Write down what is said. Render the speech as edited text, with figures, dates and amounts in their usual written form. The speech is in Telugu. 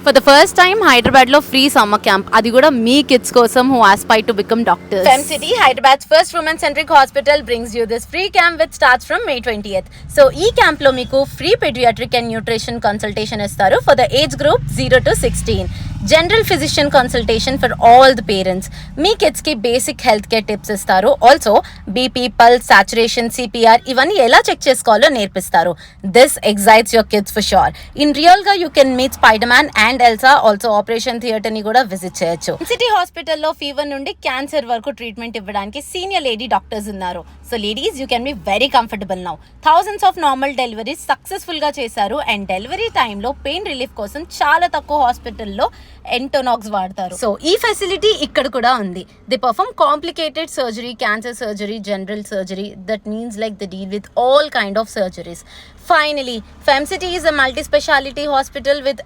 For the first time, Hyderabad lo free summer camp. అది కూడా మీ kids కోసం who aspire to become doctors. FemCity, Hyderabad's first women-centric hospital, brings you this free camp which starts from May 20th. So, ఈ camp లో మీకు free pediatric and nutrition consultation ఇస్తారు for the age group 0 to 16. General physician consultation for all the parents. Me kids కి basic health care tips ఇస్తారు. Also, BP, pulse, saturation, CPR ఇవన్నీ ఎలా చెక్ చేసుకోవాలో నేర్పిస్తారు. This excites your kids for sure. In real గా you can meet Spider-Man and Elsa. Also, operation theatre ని కూడా విజిట్ చేయొచ్చు. సిటీ హాస్పిటల్లో ఫీవర్ నుండి క్యాన్సర్ వరకు ట్రీట్మెంట్ ఇవ్వడానికి సీనియర్ లేడీ డాక్టర్స్ ఉన్నారు. So ladies you can be very comfortable now. Thousands of normal deliveries successful గా చేశారు అండ్ డెలివరీ టైంలో పెయిన్ రిలీఫ్ కోసం చాలా తక్కువ హాస్పిటల్లో ఎంటోనాక్స్ వాడతారు. సో ఈ ఫెసిలిటీ ఇక్కడ కూడా ఉంది. They perform complicated surgery, cancer surgery, general surgery. That means like they deal with all kind of surgeries. Finally, FemCity is a multi-speciality hospital with